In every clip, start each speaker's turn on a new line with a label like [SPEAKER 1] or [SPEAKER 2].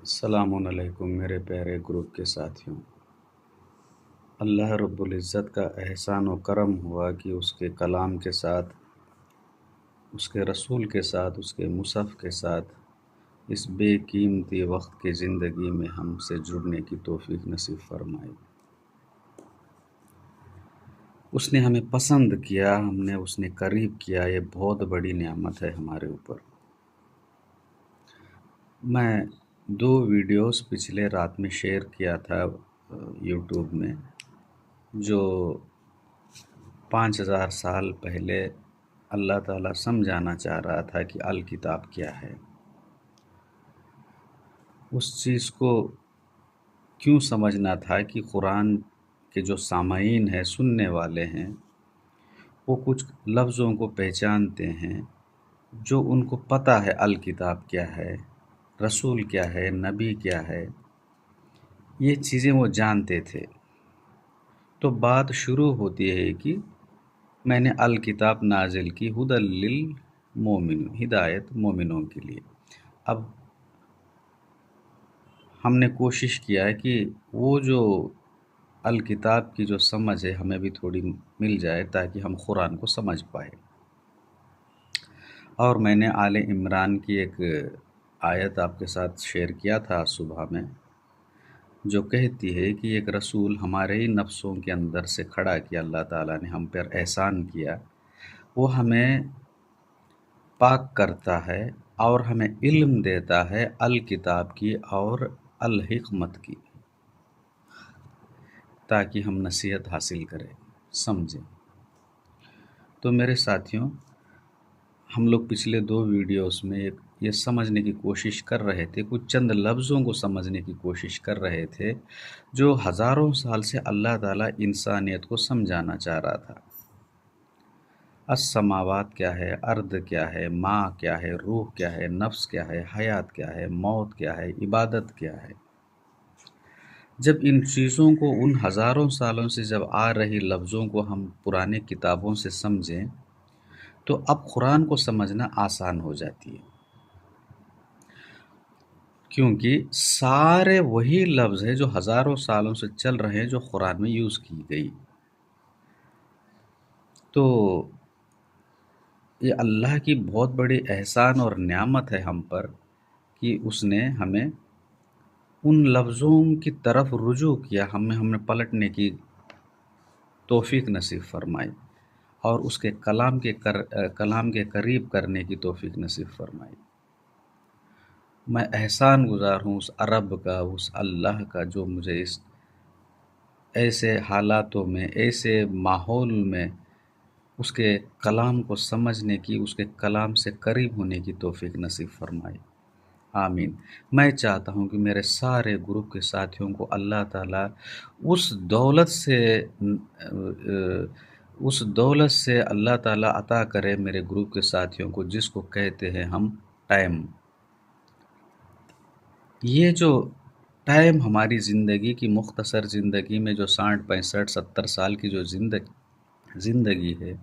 [SPEAKER 1] السلام علیکم میرے پیارے گروپ کے ساتھیوں۔ اللہ رب العزت کا احسان و کرم ہوا کہ اس کے کلام کے ساتھ، اس کے رسول کے ساتھ، اس کے مصحف کے ساتھ اس بے قیمتی وقت کی زندگی میں ہم سے جڑنے کی توفیق نصیب فرمائی۔ اس نے ہمیں پسند کیا، اس نے قریب کیا، یہ بہت بڑی نعمت ہے ہمارے اوپر۔ میں 2 ویڈیوز پچھلے رات میں شیئر کیا تھا یوٹیوب میں، جو 5000 سال پہلے اللہ تعالیٰ سمجھانا چاہ رہا تھا کہ الکتاب کیا ہے۔ اس چیز کو کیوں سمجھنا تھا کہ قرآن کے جو سامعین ہیں، سننے والے ہیں، وہ کچھ لفظوں کو پہچانتے ہیں جو ان کو پتہ ہے الکتاب کیا ہے، رسول کیا ہے، نبی کیا ہے، یہ چیزیں وہ جانتے تھے۔ تو بات شروع ہوتی ہے کہ میں نے الکتاب نازل کی ہدی للمومن، ہدایت مومنوں کے لیے۔ اب ہم نے کوشش کیا ہے کہ وہ جو الکتاب کی جو سمجھ ہے ہمیں بھی تھوڑی مل جائے تاکہ ہم قرآن کو سمجھ پائے۔ اور میں نے آل عمران کی ایک آیت آپ کے ساتھ شیئر کیا تھا صبح میں، جو کہتی ہے کہ ایک رسول ہمارے ہی نفسوں کے اندر سے کھڑا کیا، اللہ تعالیٰ نے ہم پر احسان کیا، وہ ہمیں پاک کرتا ہے اور ہمیں علم دیتا ہے الکتاب کی اور الحکمت کی، تاکہ ہم نصیحت حاصل کریں، سمجھیں۔ تو میرے ساتھیوں، ہم لوگ پچھلے 2 ویڈیوز میں یہ سمجھنے کی کوشش کر رہے تھے، کچھ چند لفظوں کو سمجھنے کی کوشش کر رہے تھے جو ہزاروں سال سے اللہ تعالیٰ انسانیت کو سمجھانا چاہ رہا تھا۔ السماوات کیا ہے، ارض کیا ہے، ماں کیا ہے، روح کیا ہے، نفس کیا ہے، حیات کیا ہے، موت کیا ہے، عبادت کیا ہے۔ جب ان چیزوں کو، ان ہزاروں سالوں سے جب آ رہی لفظوں کو ہم پرانے کتابوں سے سمجھیں تو اب قرآن کو سمجھنا آسان ہو جاتی ہے، کیونکہ سارے وہی لفظ ہیں جو ہزاروں سالوں سے چل رہے ہیں، جو قرآن میں یوز کی گئی۔ تو یہ اللہ کی بہت بڑی احسان اور نعمت ہے ہم پر کہ اس نے ہمیں ان لفظوں کی طرف رجوع کیا، ہمیں پلٹنے کی توفیق نصیب فرمائی اور اس کے کلام کے قریب کرنے کی توفیق نصیب فرمائی۔ میں احسان گزار ہوں اس رب کا، اس اللہ کا، جو مجھے اس ایسے حالاتوں میں، ایسے ماحول میں اس کے کلام کو سمجھنے کی، اس کے کلام سے قریب ہونے کی توفیق نصیب فرمائی۔ آمین۔ میں چاہتا ہوں کہ میرے سارے گروپ کے ساتھیوں کو اللہ تعالیٰ اس دولت سے اللہ تعالیٰ عطا کرے میرے گروپ کے ساتھیوں کو، جس کو کہتے ہیں ہم ٹائم۔ یہ جو ٹائم ہماری زندگی کی، مختصر زندگی میں جو 60 65 70 سال کی جو زندگی ہے،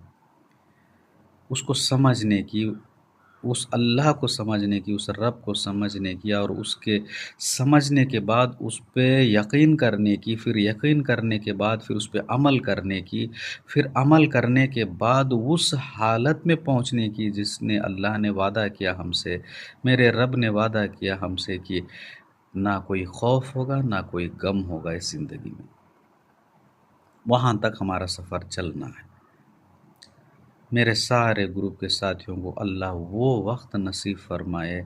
[SPEAKER 1] اس کو سمجھنے کی، اس اللہ کو سمجھنے کی، اس رب کو سمجھنے کی، اور اس کے سمجھنے کے بعد اس پہ یقین کرنے کی، پھر یقین کرنے کے بعد پھر اس پہ عمل کرنے کی، پھر عمل کرنے کے بعد اس حالت میں پہنچنے کی جس نے اللہ نے وعدہ کیا ہم سے، میرے رب نے وعدہ کیا ہم سے کہ نہ کوئی خوف ہوگا، نہ کوئی غم ہوگا اس زندگی میں۔ وہاں تک ہمارا سفر چلنا ہے۔ میرے سارے گروپ کے ساتھیوں کو اللہ وہ وقت نصیب فرمائے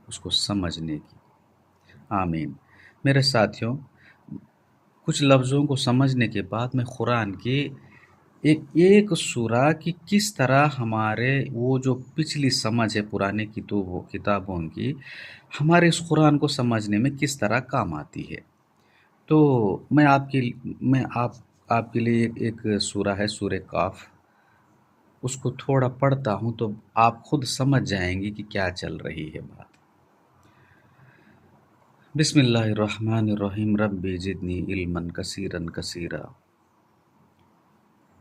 [SPEAKER 1] اس کو سمجھنے کی۔ آمین۔ میرے ساتھیوں، کچھ لفظوں کو سمجھنے کے بعد میں قرآن کی ایک سورہ کی کس طرح ہمارے وہ جو پچھلی سمجھ ہے پرانے کتابوں کی، ہمارے اس قرآن کو سمجھنے میں کس طرح کام آتی ہے۔ تو میں آپ کے لیے ایک سورہ ہے، سورہ قاف، اس کو تھوڑا پڑھتا ہوں تو آپ خود سمجھ جائیں گے کہ کیا چل رہی ہے بات۔ بسم اللہ الرحمن الرحیم۔ رب زدنی علما کثیرا کثیرا،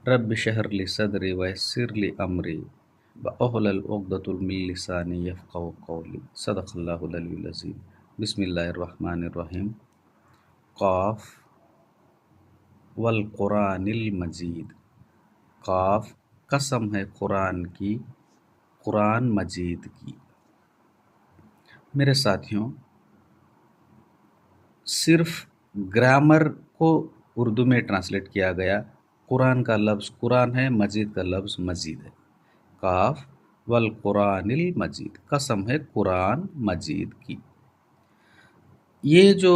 [SPEAKER 1] رب اشرح لی صدری ویسر لی امری واحلل عقدۃ من لسانی یفقہوا قولی، صدق اللہ العلی العظیم۔ بسم اللہ الرحمن الرحیم۔ قاف والقرآن المجید۔ قاف قسم ہے قرآن کی، قرآن مجید کی۔ میرے ساتھیوں، صرف گرامر کو اردو میں ٹرانسلیٹ کیا گیا۔ قرآن کا لفظ قرآن ہے، مجید کا لفظ مجید ہے۔ قاف والقرآن المجید، قسم ہے قرآن مجید کی۔ یہ جو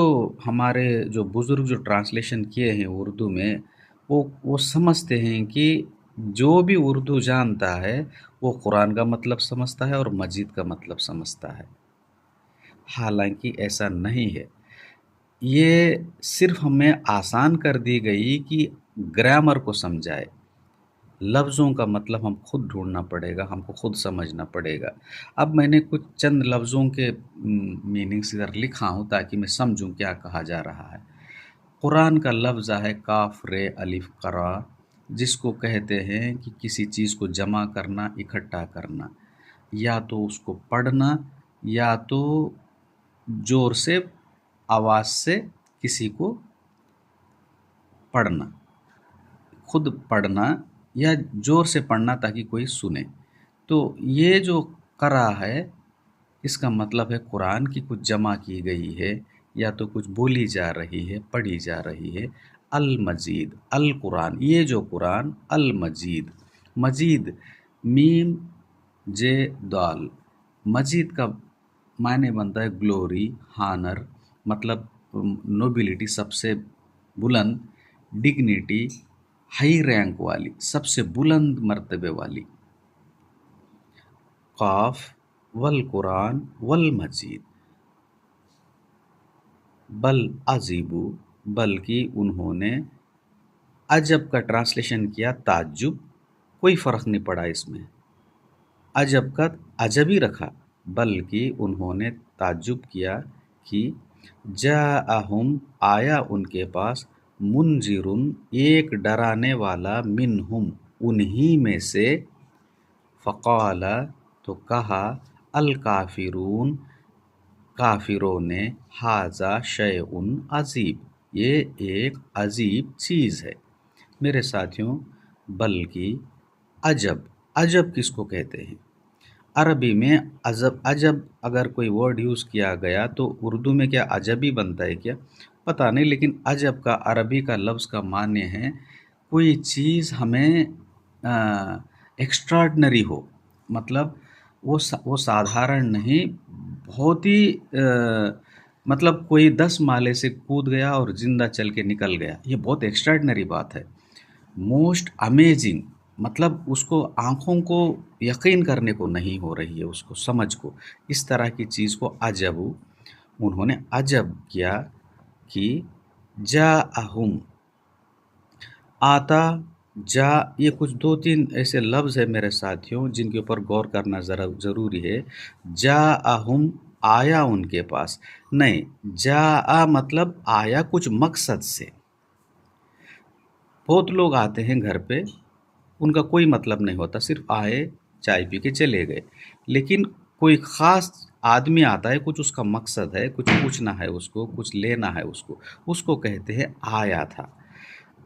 [SPEAKER 1] ہمارے جو بزرگ جو ٹرانسلیشن کیے ہیں اردو میں، وہ سمجھتے ہیں کہ جو بھی اردو جانتا ہے وہ قرآن کا مطلب سمجھتا ہے اور مجید کا مطلب سمجھتا ہے، حالانکہ ایسا نہیں ہے۔ یہ صرف ہمیں آسان کر دی گئی کہ گرامر کو سمجھائے، لفظوں کا مطلب ہم خود ڈھونڈنا پڑے گا، ہم کو خود سمجھنا پڑے گا۔ اب میں نے کچھ چند لفظوں کے میننگس ادھر لکھا ہوں تاکہ میں سمجھوں کیا کہا جا رہا ہے۔ قرآن کا لفظ ہے کاف رے الف قرا، جس کو کہتے ہیں کہ کسی چیز کو جمع کرنا، اکٹھا کرنا، یا تو اس کو پڑھنا یا تو زور سے آواز سے کسی کو پڑھنا، خود پڑھنا یا زور سے پڑھنا تاکہ کوئی سنے۔ تو یہ جو قرأ ہے، اس کا مطلب ہے قرآن کی کچھ جمع کی گئی ہے یا تو کچھ بولی جا رہی ہے، پڑھی جا رہی ہے۔ المجید، القرآن، یہ جو قرآن، المجید، مجید میم جے دال، مجید کا معنی بنتا ہے گلوری، ہانر، مطلب نوبلٹی، سب سے بلند، ڈگنیٹی، ہائی رینک والی، سب سے بلند مرتبے والی۔ قاف والقرآن والمجید، بل عجیبو، بلکہ انہوں نے عجب کا ٹرانسلیشن کیا تعجب، کوئی فرق نہیں پڑا اس میں، عجب کا عجب ہی رکھا، بلکہ انہوں نے تعجب کیا کہ جاءہم، آیا ان کے پاس، منذرن، ایک ڈرانے والا، منہم، انہی میں سے، فقال، تو کہا، الکافرون، کافروں نے، ھذا شیء عجیب، یہ ایک عجیب چیز ہے۔ میرے ساتھیوں، بلکہ عجب، عجب کس کو کہتے ہیں؟ عربی میں عجب اگر کوئی ورڈ یوز کیا گیا تو اردو میں کیا عجب ہی بنتا ہے کیا؟ پتہ نہیں، لیکن عجب کا عربی کا لفظ کا معنی ہے کوئی چیز ہمیں ایکسٹراڈنری ہو، مطلب وہ سادھارن نہیں، بہت ہی مطلب کوئی 10 مالے سے کود گیا اور زندہ چل کے نکل گیا، یہ بہت ایکسٹراڈنری بات ہے۔ موسٹ امیزنگ، مطلب اس کو آنکھوں کو یقین کرنے کو نہیں ہو رہی ہے، اس کو سمجھ کو، اس طرح کی چیز کو عجب، انہوں نے عجب کیا کہ جاءہم، آتا، جا، یہ کچھ 2-3 ایسے لفظ ہیں میرے ساتھیوں جن کے اوپر غور کرنا ضروری ہے۔ جاءہم، آیا ان کے پاس، نہیں، جاء مطلب آیا کچھ مقصد سے۔ بہت لوگ آتے ہیں گھر پہ، ان کا کوئی مطلب نہیں ہوتا، صرف آئے، چائے پی کے چلے گئے، لیکن کوئی خاص آدمی آتا ہے، کچھ اس کا مقصد ہے، کچھ پوچھنا ہے اس کو، کچھ لینا ہے اس کو کہتے ہیں آیا تھا،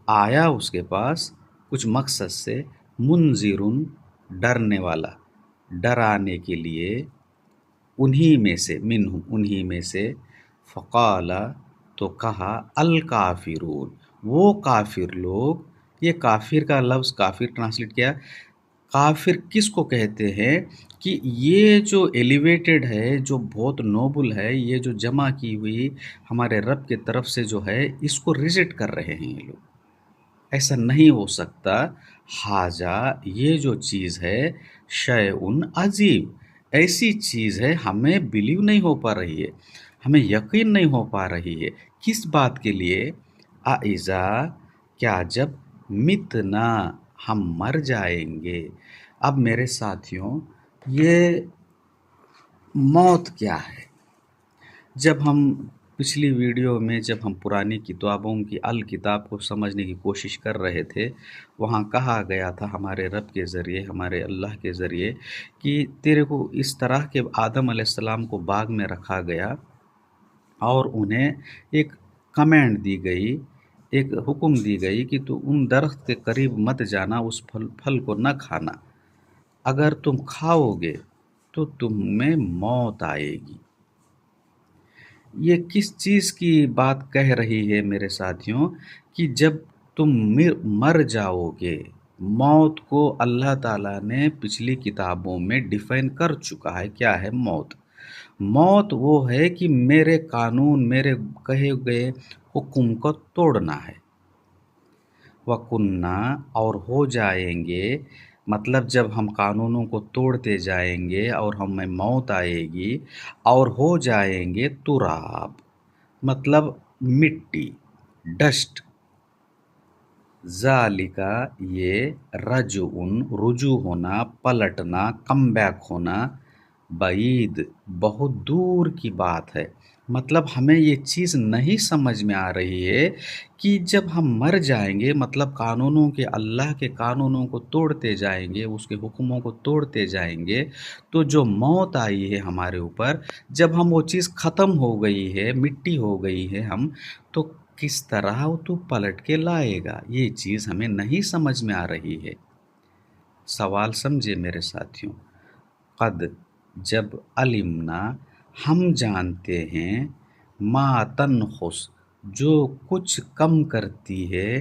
[SPEAKER 1] آیا اس کے پاس کچھ مقصد سے، منذرن، ڈرنے والا، ڈرانے کے لیے، انہی میں سے، منہم، انہی میں سے، فقال، تو کہا، الکافرون، وہ کافر لوگ، یہ کافر کا لفظ کافر ٹرانسلیٹ کیا، کافر کس کو کہتے ہیں کہ یہ جو ایلیویٹڈ ہے، جو بہت نوبل ہے، یہ جو جمع کی ہوئی ہمارے رب کے طرف سے جو ہے، اس کو ریجیکٹ کر رہے ہیں یہ لوگ، ایسا نہیں ہو سکتا، ھذا، یہ جو چیز ہے، شیء عجیب، ایسی چیز ہے ہمیں بلیو نہیں ہو پا رہی ہے، ہمیں یقین نہیں ہو پا رہی ہے، کس بات کے لیے، اذا، کیا جب، متنا، ہم مر جائیں گے۔ اب میرے ساتھیوں، یہ موت کیا ہے؟ جب ہم پچھلی ویڈیو میں جب ہم پرانی کتابوں کی الکتاب کو سمجھنے کی کوشش کر رہے تھے، وہاں کہا گیا تھا ہمارے رب کے ذریعے، ہمارے اللہ کے ذریعے، کہ تیرے کو اس طرح کے آدم علیہ السلام کو باغ میں رکھا گیا، اور انہیں ایک کمانڈ دی گئی، ایک حکم دی گئی کہ تو ان درخت کے قریب مت جانا، اس پھل کو نہ کھانا، اگر تم کھاؤ گے تو تمہیں موت آئے گی۔ یہ کس چیز کی بات کہہ رہی ہے میرے ساتھیوں؟ کہ جب تم مر جاؤ گے، موت کو اللہ تعالیٰ نے پچھلی کتابوں میں ڈیفائن کر چکا ہے۔ کیا ہے موت؟ موت وہ ہے کہ میرے قانون، میرے کہے گئے حکم کو توڑنا ہے۔ وَكُنَّا اور ہو جائیں گے، مطلب جب ہم قانونوں کو توڑتے جائیں گے اور ہمیں موت آئے گی اور ہو جائیں گے تراب، مطلب مٹی، ڈسٹ۔ ذالکا یہ رجوع ہونا، پلٹنا، کم بیک ہونا، بعید بہت دور کی بات ہے۔ مطلب ہمیں یہ چیز نہیں سمجھ میں آ رہی ہے کہ جب ہم مر جائیں گے، مطلب قانونوں کے، اللہ کے قانونوں کو توڑتے جائیں گے، اس کے حکموں کو توڑتے جائیں گے، تو جو موت آئی ہے ہمارے اوپر، جب ہم وہ چیز ختم ہو گئی ہے، مٹی ہو گئی ہے ہم، تو کس طرح وہ تو پلٹ کے لائے گا؟ یہ چیز ہمیں نہیں سمجھ میں آ رہی ہے۔ سوال سمجھے میرے ساتھیوں۔ قد جب علمنا ہم جانتے ہیں، ما تنخس جو کچھ کم کرتی ہے،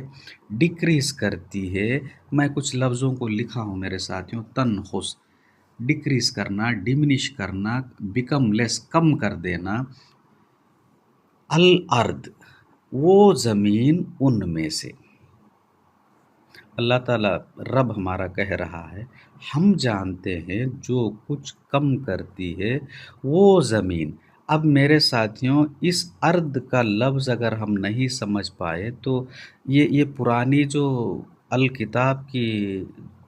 [SPEAKER 1] ڈکریز کرتی ہے۔ میں کچھ لفظوں کو لکھا ہوں میرے ساتھیوں۔ تنخس ڈکریز کرنا، ڈمنش کرنا، بیکم لیس کم کر دینا۔ الارض وہ زمین ان میں سے۔ اللہ تعالیٰ رب ہمارا کہہ رہا ہے ہم جانتے ہیں جو کچھ کم کرتی ہے وہ زمین۔ اب میرے ساتھیوں، اس ارض کا لفظ اگر ہم نہیں سمجھ پائے تو یہ پرانی جو الکتاب کی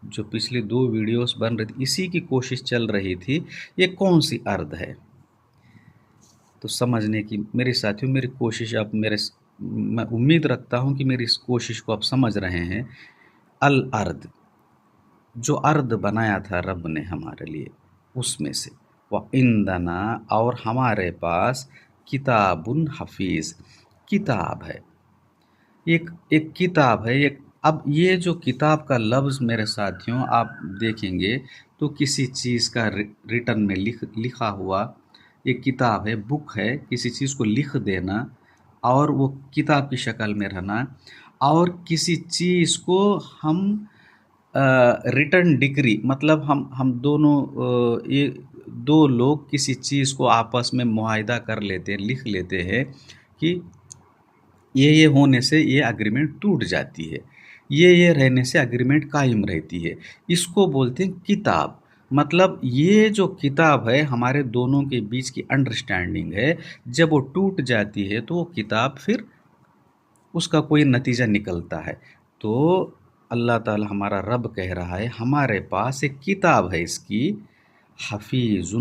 [SPEAKER 1] جو پچھلی 2 ویڈیوز بن رہی تھی، اسی کی کوشش چل رہی تھی، یہ کون سی ارض ہے؟ تو سمجھنے کی میرے ساتھیوں، میری کوشش آپ میں امید رکھتا ہوں کہ میری اس کوشش کو آپ سمجھ رہے ہیں۔ الارض جو ارض بنایا تھا رب نے ہمارے لیے، اس میں سے۔ وَعِندَنَا اور ہمارے پاس کتاب حفیظ کتاب ہے، ایک کتاب ہے۔ اب یہ جو کتاب کا لفظ میرے ساتھیوں آپ دیکھیں گے تو کسی چیز کا ریٹن میں لکھا ہوا ایک کتاب ہے، بک ہے، کسی چیز کو لکھ دینا اور وہ کتاب کی شکل میں رہنا، اور کسی چیز کو ہم ریٹن ڈگری، مطلب ہم دونوں یہ 2 لوگ کسی چیز کو آپس میں معاہدہ کر لیتے ہیں، لکھ لیتے ہیں کہ یہ ہونے سے یہ اگریمنٹ ٹوٹ جاتی ہے، یہ رہنے سے اگریمنٹ قائم رہتی ہے۔ اس کو بولتے ہیں کتاب۔ مطلب یہ جو کتاب ہے ہمارے دونوں کے بیچ کی انڈرسٹینڈنگ ہے، جب وہ ٹوٹ جاتی ہے تو وہ کتاب پھر اس کا کوئی نتیجہ نکلتا ہے۔ تو اللہ تعالی ہمارا رب کہہ رہا ہے ہمارے پاس ایک کتاب ہے، اس کی حفیظ۔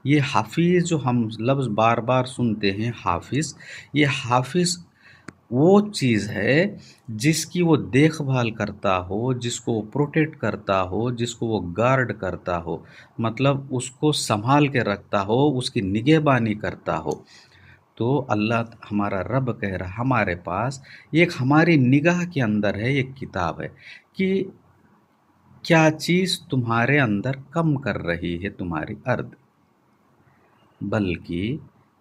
[SPEAKER 1] یہ حفیظ جو ہم لفظ بار بار سنتے ہیں حافظ، یہ حافظ وہ چیز ہے جس کی وہ دیکھ بھال کرتا ہو، جس کو وہ پروٹیکٹ کرتا ہو، جس کو وہ گارڈ کرتا ہو، مطلب اس کو سنبھال کے رکھتا ہو، اس کی نگہبانی کرتا ہو۔ تو اللہ ہمارا رب کہہ رہا ہمارے پاس ایک ہماری نگاہ کے اندر ہے، ایک کتاب ہے کہ کیا چیز تمہارے اندر کم کر رہی ہے تمہاری ارض۔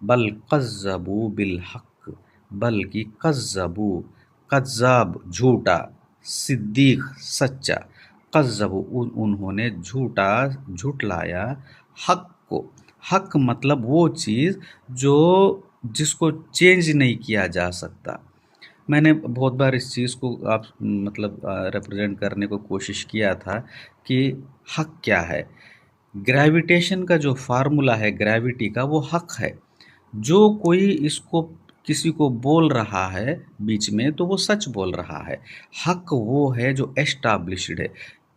[SPEAKER 1] بل کذبوا بالحق بلکہ کذبوا کذاب جھوٹا، صدیق سچا، کذبوا انہوں نے جھٹلایا حق کو۔ حق مطلب وہ چیز جس کو چینج نہیں کیا جا سکتا۔ میں نے بہت بار اس چیز کو آپ مطلب ریپرزینٹ کرنے کو کوشش کیا تھا کہ حق کیا ہے۔ گریویٹیشن کا جو فارمولا ہے گریوٹی کا، وہ حق ہے۔ جو کوئی اس کو کسی کو بول رہا ہے بیچ میں تو وہ سچ بول رہا ہے۔ حق وہ ہے جو اسٹیبلشڈ ہے،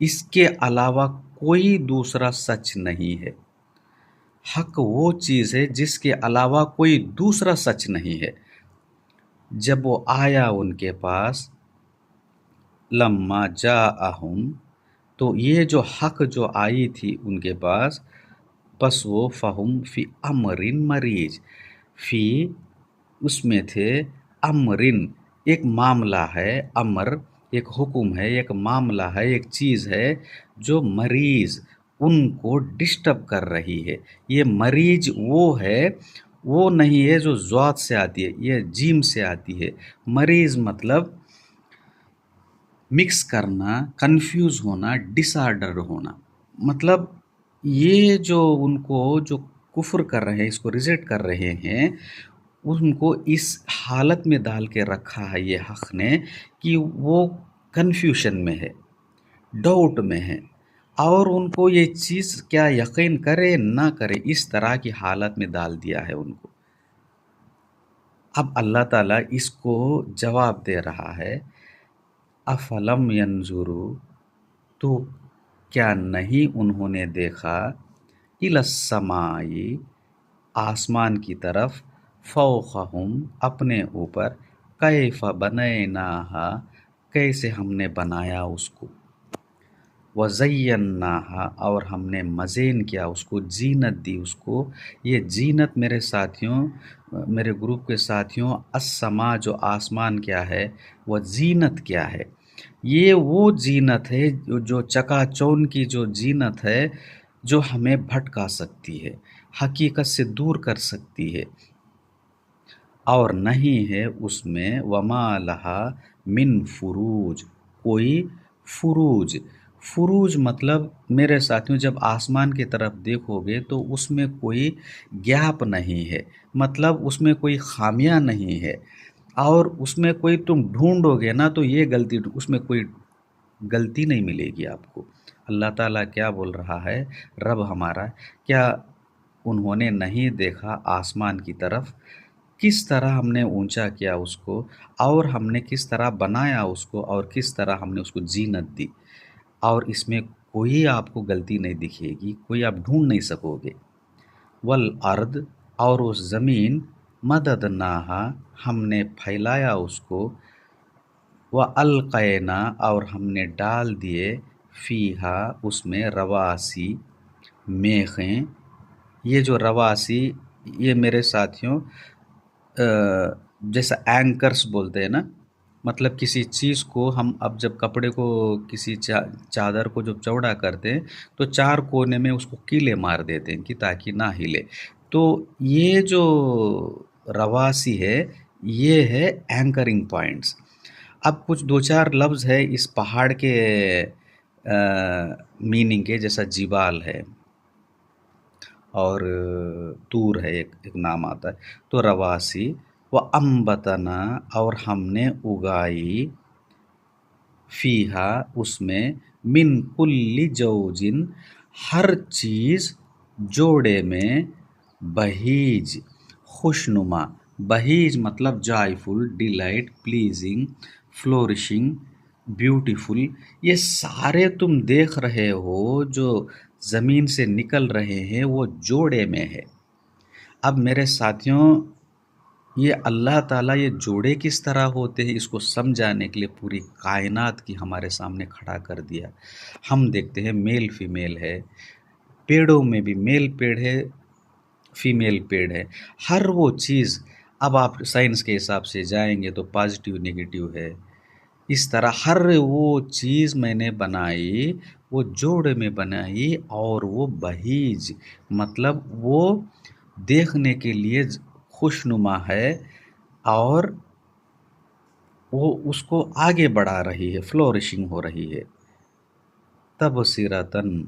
[SPEAKER 1] اس کے علاوہ کوئی دوسرا سچ نہیں ہے۔ حق وہ چیز ہے جس کے علاوہ کوئی دوسرا سچ نہیں ہے۔ جب وہ آیا ان کے پاس، لما جاءہم، تو یہ جو حق جو آئی تھی ان کے پاس، پس وہ فہم فی امر مریج، فی اس میں تھے امرن، ایک معاملہ ہے، امر ایک حکم ہے، ایک معاملہ ہے، ایک چیز ہے جو مریض ان کو ڈسٹرب کر رہی ہے۔ یہ مریض وہ ہے، وہ نہیں ہے جو ذات سے آتی ہے، یہ جیم سے آتی ہے۔ مریض مطلب مکس کرنا، کنفیوز ہونا، ڈس آرڈر ہونا۔ مطلب یہ جو ان کو جو کفر کر رہے ہیں، اس کو ریجیکٹ کر رہے ہیں، ان کو اس حالت میں ڈال کے رکھا ہے یہ حق نے کہ وہ کنفیوژن میں ہے، ڈاؤٹ میں ہے، اور ان کو یہ چیز کیا یقین کرے نہ کرے، اس طرح کی حالت میں ڈال دیا ہے ان کو۔ اب اللہ تعالیٰ اس کو جواب دے رہا ہے، افلم ینظروا، تو کیا نہیں انہوں نے دیکھا، الی السماء، آسمان کی طرف، فوقہم، اپنے اوپر، کیف بنیناہا، کیسے ہم نے بنایا اس کو، وزیناہا، اور ہم نے مزین کیا اس کو، زینت دی اس کو۔ یہ زینت میرے ساتھیوں، میرے گروپ کے ساتھیوں، السما جو آسمان کیا ہے، وہ زینت کیا ہے؟ یہ وہ زینت ہے جو چکا چون کی جو زینت ہے، جو ہمیں بھٹکا سکتی ہے، حقیقت سے دور کر سکتی ہے، اور نہیں ہے اس میں وما لہا من فروج، کوئی فروج۔ فروج مطلب میرے ساتھیوں، جب آسمان کی طرف دیکھو گے تو اس میں کوئی گیپ نہیں ہے، مطلب اس میں کوئی خامیاں نہیں ہے، اور اس میں کوئی تم ڈھونڈو گے نا تو یہ غلطی، اس میں کوئی غلطی نہیں ملے گی آپ کو۔ اللہ تعالیٰ کیا بول رہا ہے، رب ہمارا، کیا انہوں نے نہیں دیکھا آسمان کی طرف، کس طرح ہم نے اونچا کیا اس کو، اور ہم نے کس طرح بنایا اس کو، اور کس طرح ہم نے اس کو زینت دی، اور اس میں کوئی آپ کو غلطی نہیں دکھے گی، کوئی آپ ڈھونڈ نہیں سکو گے۔ والارض، اور اس زمین، مددناہا، ہم نے پھیلایا اس کو، وَأَلْقَيْنَا، اور ہم نے ڈال دیے، فیہا، اس میں، رواسی، میخیں۔ یہ جو رواسی، یہ میرے ساتھیوں جیسا اینکرس بولتے ہیں نا، مطلب کسی چیز کو ہم اب جب کپڑے کو، کسی چادر کو جب چوڑا کرتے ہیں تو چار کونے میں اس کو کیلے مار دیتے ہیں کہ تاکہ نہ ہلے۔ تو یہ جو رواسی ہے، یہ ہے اینکرنگ پوائنٹس۔ اب کچھ دو چار لفظ ہے اس پہاڑ کے میننگ کے، جیسا جبال ہے، اور طور ہے، ایک نام آتا ہے، تو رواسی، وَأَنبَتَنَا، اور ہم نے اگائی، فیہا، اس میں، من کل زوجن، ہر چیز، جوڑے میں، بہیج، خوشنما۔ بہیج مطلب جائے فل، ڈیلائٹ، پلیزنگ، فلورشنگ، بیوٹیفل۔ یہ سارے تم دیکھ رہے ہو جو زمین سے نکل رہے ہیں، وہ جوڑے میں ہے۔ اب میرے ساتھیوں، یہ اللہ تعالیٰ یہ جوڑے کس طرح ہوتے ہیں، اس کو سمجھانے کے لیے پوری کائنات کی ہمارے سامنے کھڑا کر دیا۔ ہم دیکھتے ہیں میل فیمیل ہے، پیڑوں میں بھی میل پیڑ ہے، فیمیل پیڑ ہے، ہر وہ چیز۔ اب آپ سائنس کے حساب سے جائیں گے تو پازیٹیو نگیٹیو ہے، اس طرح ہر وہ چیز میں نے بنائی، وہ جوڑے میں بنائی، اور وہ بہیج مطلب وہ دیکھنے کے لیے خوشنما ہے، اور وہ اس کو آگے بڑھا رہی ہے، فلورشنگ ہو رہی ہے۔ تبصرتاً،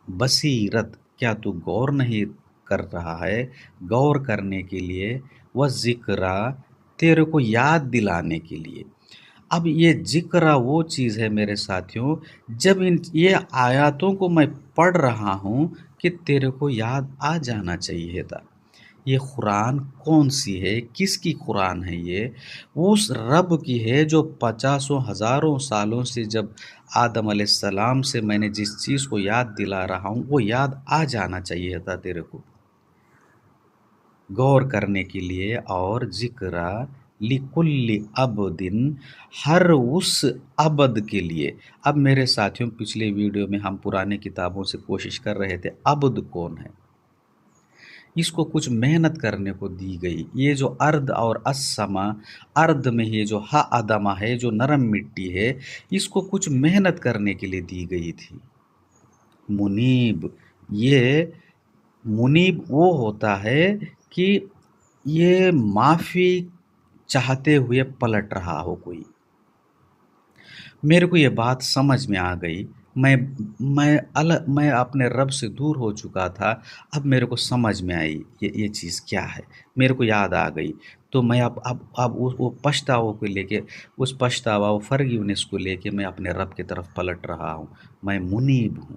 [SPEAKER 1] بصیرت، کیا تو غور نہیں کر رہا ہے، غور کرنے کے لیے، وہ ذکرہ، تیرے کو یاد دلانے کے لیے۔ اب یہ ذکرہ وہ چیز ہے میرے ساتھیوں، جب یہ آیاتوں کو میں پڑھ رہا ہوں کہ تیرے کو یاد آ جانا چاہیے تھا، یہ قرآن کون سی ہے، کس کی قرآن ہے، یہ اس رب کی ہے جو 50,000 سالوں سے، جب آدم علیہ السلام سے میں نے جس چیز کو یاد دلا رہا ہوں، وہ یاد آ جانا چاہیے تھا تیرے کو، غور کرنے کے لیے۔ اور ذکرہ لکل عبدٍ، ہر اس عبد کے لیے۔ اب میرے ساتھیوں، پچھلے ویڈیو میں ہم پرانے کتابوں سے کوشش کر رہے تھے، عبد کون ہے؟ اس کو کچھ محنت کرنے کو دی گئی. یہ جو ارد اور السما، ارد میں یہ جو ہا ادمہ ہے، جو نرم مٹی ہے، اس کو کچھ محنت کرنے کے لیے دی گئی تھی. منیب، یہ منیب وہ ہوتا ہے کہ یہ معافی چاہتے ہوئے پلٹ رہا ہو کوئی. میرے کو یہ بات سمجھ میں آ گئی. میں اپنے رب سے دور ہو چکا تھا. اب میرے کو سمجھ میں آئی یہ چیز کیا ہے، میرے کو یاد آ گئی. تو میں اب وہ پچھتاوا کو لے کے، اس پچھتاوا فرگیونیس کو لے کے میں اپنے رب کی طرف پلٹ رہا ہوں. میں منیب ہوں.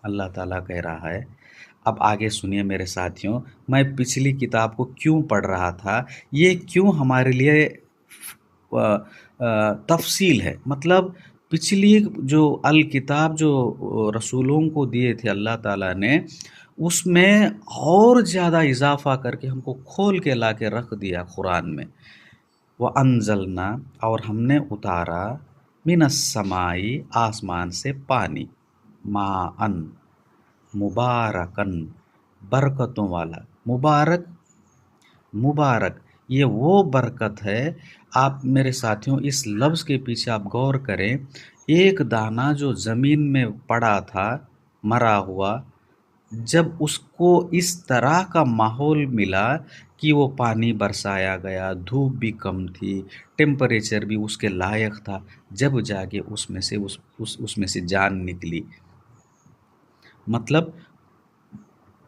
[SPEAKER 1] اللہ تعالیٰ کہہ رہا ہے. اب آگے سنیے میرے ساتھیوں، میں پچھلی کتاب کو کیوں پڑھ رہا تھا، یہ کیوں ہمارے لیے تفصیل ہے. مطلب پچھلی جو الکتاب جو رسولوں کو دیے تھے اللہ تعالیٰ نے، اس میں اور زیادہ اضافہ کر کے ہم کو کھول کے لا کے رکھ دیا قرآن میں. وَأَنزَلْنَا، اور ہم نے اتارا، مِنَ السَّمَاءِ، آسمان سے پانی، مَاءً، مبارکن، برکتوں والا. مبارک یہ وہ برکت ہے. آپ میرے ساتھیوں اس لفظ کے پیچھے آپ غور کریں. ایک دانہ جو زمین میں پڑا تھا مرا ہوا، جب اس کو اس طرح کا ماحول ملا کہ وہ پانی برسایا گیا، دھوپ بھی کم تھی، ٹیمپریچر بھی اس کے لائق تھا، جب جا کے اس میں سے جان نکلی. مطلب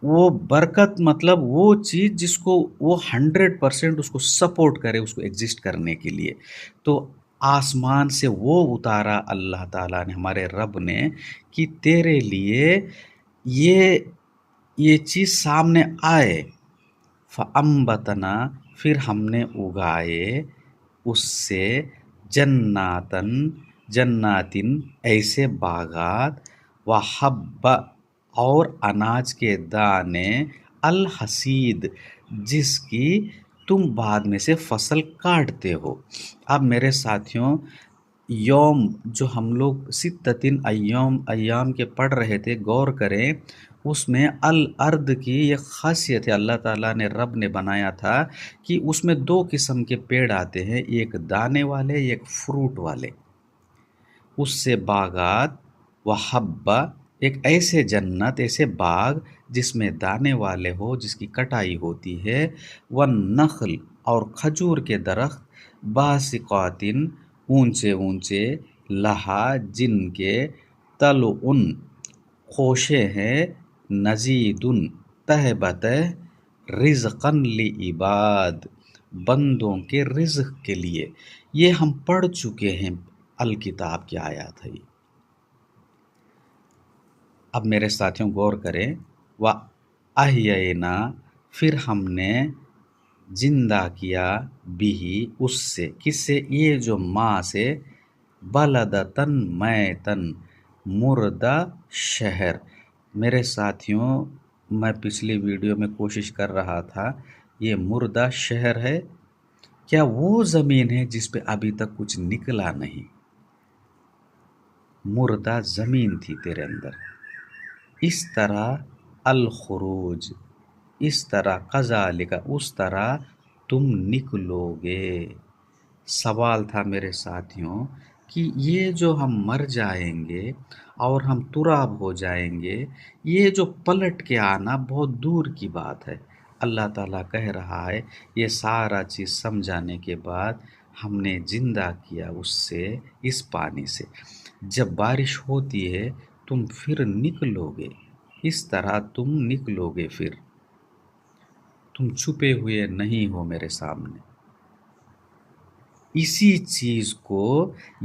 [SPEAKER 1] وہ برکت، مطلب وہ چیز جس کو وہ 100% اس کو سپورٹ کرے اس کو ایگزسٹ کرنے کے لیے. تو آسمان سے وہ اتارا اللہ تعالیٰ نے، ہمارے رب نے، کہ تیرے لیے یہ چیز سامنے آئے. فَأَنبَتْنَا، پھر ہم نے اگائے اس سے، جناتن ایسے باغات، وحب، اور اناج کے دانے، الحصید، جس کی تم بعد میں سے فصل کاٹتے ہو. اب میرے ساتھیوں، یوم جو ہم لوگ ستتن ایام کے پڑھ رہے تھے، غور کریں اس میں الارض کی یہ خاصیت ہے. اللہ تعالیٰ نے، رب نے بنایا تھا کہ اس میں 2 قسم کے پیڑ آتے ہیں، ایک دانے والے، ایک فروٹ والے. اس سے باغات، وحبہ، ایک ایسے جنت، ایسے باغ جس میں دانے والے ہو، جس کی کٹائی ہوتی ہے. والنخل، اور کھجور کے درخت، باسقاتن، اونچے لہا، جن کے طلعن، خوشے ہیں، نزیدن، تہ بتہ، رزقن لعباد، بندوں کے رزق کے لیے. یہ ہم پڑھ چکے ہیں، الکتاب کی آیات ہے. اب میرے ساتھیوں غور کریں. وَأَحْيَيْنَا، پھر ہم نے زندہ کیا، بھی، اس سے، کس سے، یہ جو ماں سے، بلدتن میتن، مردہ شہر. میرے ساتھیوں، میں پچھلی ویڈیو میں کوشش کر رہا تھا، یہ مردہ شہر ہے کیا وہ زمین ہے جس پہ ابھی تک کچھ نکلا نہیں؟ مردہ زمین تھی تیرے اندر. اس طرح الخروج، اس طرح کذالک، اس طرح تم نکلو گے. سوال تھا میرے ساتھیوں کہ یہ جو ہم مر جائیں گے اور ہم تراب ہو جائیں گے، یہ جو پلٹ کے آنا بہت دور کی بات ہے. اللہ تعالیٰ کہہ رہا ہے، یہ سارا چیز سمجھانے کے بعد ہم نے زندہ کیا اس سے، اس پانی سے. جب بارش ہوتی ہے تم پھر نکلو گے، اس طرح تم نکلو گے، پھر تم چھپے ہوئے نہیں ہو میرے سامنے. اسی چیز کو،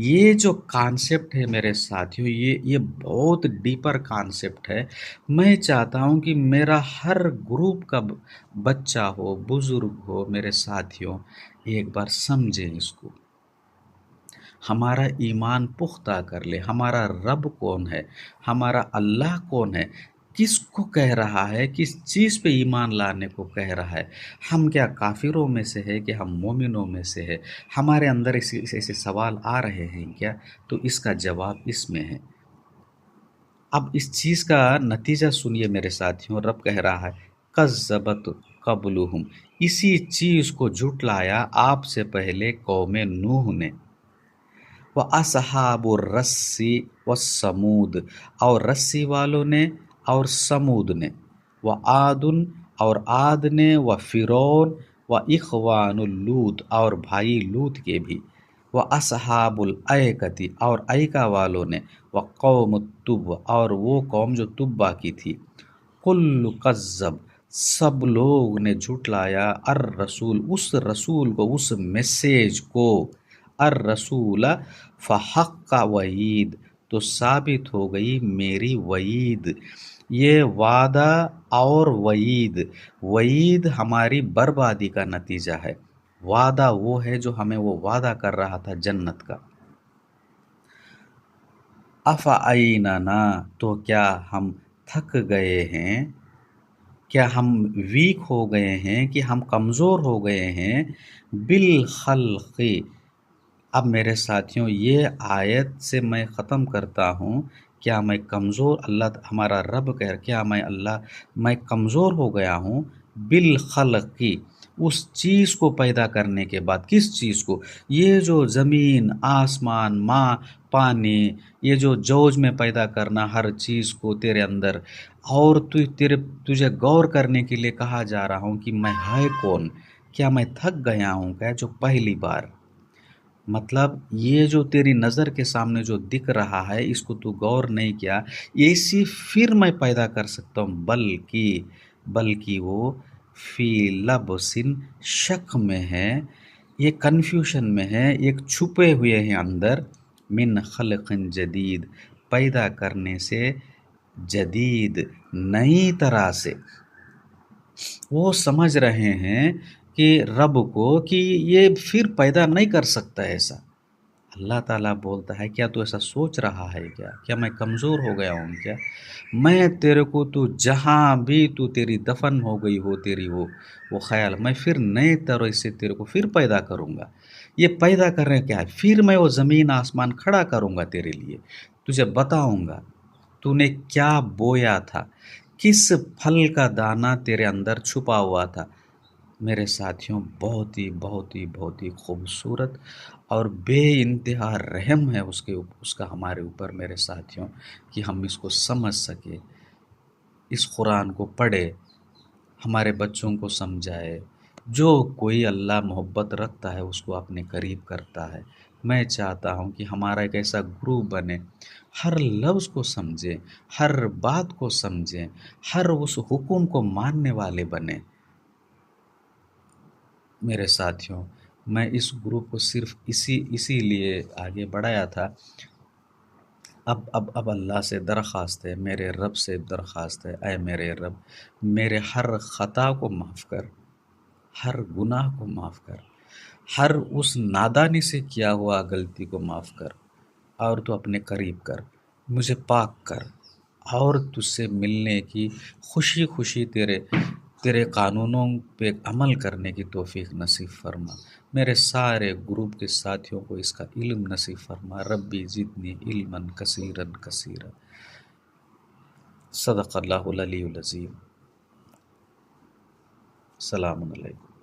[SPEAKER 1] یہ جو کانسیپٹ ہے میرے ساتھیوں، یہ بہت ڈیپر کانسیپٹ ہے. میں چاہتا ہوں کہ میرا ہر گروپ کا بچہ ہو، بزرگ ہو، میرے ساتھیوں، ایک بار سمجھیں اس کو. ہمارا ایمان پختہ کر لے. ہمارا رب کون ہے، ہمارا اللہ کون ہے، کس کو کہہ رہا ہے، کس چیز پہ ایمان لانے کو کہہ رہا ہے. ہم کیا کافروں میں سے ہے کہ ہم مومنوں میں سے ہے؟ ہمارے اندر ایسے سوال آ رہے ہیں کیا؟ تو اس کا جواب اس میں ہے. اب اس چیز کا نتیجہ سنیے میرے ساتھیوں. رب کہہ رہا ہے، کذبت قبلہم، اسی چیز کو جھٹلایا آپ سے پہلے قوم نوح نے، وَأَصْحَابُ الرَّسِّ وَالثَّمُودِ، اور رسی والوں نے اور سمود نے، وَعَادٌ، اور عاد نے، وَفِرْعَوْن وَإِخْوَانُ لوط، اور بھائی لوط کے بھی، وَأَصْحَابُ الْأَيْكَةِ، اور ایکا والوں نے، وَقَوْمُ التُّبَّ، اور وہ قوم جو تبا کی تھی، کل کذب، سب لوگ نے جھٹلایا، الرسول، اس رسول کو، اس میسیج کو، الرسول، فحق کا وعید، تو ثابت ہو گئی میری وعید، یہ وعدہ اور وعید، وعید ہماری بربادی کا نتیجہ ہے، وعدہ وہ ہے جو ہمیں وہ وعدہ کر رہا تھا جنت کا۔ افعیننا، تو کیا ہم تھک گئے ہیں، کیا ہم ویک ہو گئے ہیں، کہ ہم کمزور ہو گئے ہیں، بالخلق، اب میرے ساتھیوں یہ آیت سے میں ختم کرتا ہوں، کیا میں کمزور، اللہ ہمارا رب کہہ، کیا میں کمزور ہو گیا ہوں، بالخلق، اس چیز کو پیدا کرنے کے بعد، کس چیز کو، یہ جو زمین، آسمان، ماں، پانی، یہ جو جوج میں پیدا کرنا ہر چیز کو تیرے اندر، اور تجھے غور کرنے کے لیے کہا جا رہا ہوں کہ میں ہے کون، کیا میں تھک گیا ہوں کیا، جو پہلی بار، مطلب یہ جو تیری نظر کے سامنے جو دکھ رہا ہے اس کو تو غور نہیں کیا، ایسی پھر میں پیدا کر سکتا ہوں، بلکہ وہ فی لبس، شک میں ہے، یہ کنفیوژن میں ہے، ایک چھپے ہوئے ہیں اندر، من خلق جدید، پیدا کرنے سے جدید، نئی طرح سے، وہ سمجھ رہے ہیں کہ رب کو، کہ یہ پھر پیدا نہیں کر سکتا ایسا۔ اللہ تعالیٰ بولتا ہے کیا تو ایسا سوچ رہا ہے کیا میں کمزور ہو گیا ہوں کیا، میں تیرے کو، تو جہاں بھی تو تیری دفن ہو گئی ہو تیری وہ خیال، میں پھر نئے طرح سے تیرے کو پھر پیدا کروں گا، یہ پیدا کرنے کیا ہے، پھر میں وہ زمین آسمان کھڑا کروں گا تیرے لیے، تجھے بتاؤں گا تو نے کیا بویا تھا، کس پھل کا دانہ تیرے اندر چھپا ہوا تھا۔ میرے ساتھیوں، بہت ہی بہت ہی بہت ہی خوبصورت اور بے انتہا رحم ہے اس کا ہمارے اوپر میرے ساتھیوں، کہ ہم اس کو سمجھ سکے، اس قرآن کو پڑھے، ہمارے بچوں کو سمجھائے، جو کوئی اللہ محبت رکھتا ہے اس کو اپنے قریب کرتا ہے۔ میں چاہتا ہوں کہ ہمارا ایک ایسا گروپ بنے، ہر لفظ کو سمجھیں، ہر بات کو سمجھیں، ہر اس حکم کو ماننے والے بنیں۔ میرے ساتھیوں، میں اس گروپ کو صرف اسی لیے آگے بڑھایا تھا، اب اللہ سے درخواست ہے، میرے رب سے درخواست ہے، اے میرے رب، میرے ہر خطا کو معاف کر، ہر گناہ کو معاف کر، ہر اس نادانی سے کیا ہوا غلطی کو معاف کر، اور تو اپنے قریب کر، مجھے پاک کر، اور تجھ سے ملنے کی خوشی خوشی تیرے قانونوں پہ عمل کرنے کی توفیق نصیب فرما۔ میرے سارے گروپ کے ساتھیوں کو اس کا علم نصیب فرما، ربی زدنی علما کثیرا کثیرا۔ صدق اللہ العلی العظیم۔ السلام علیکم۔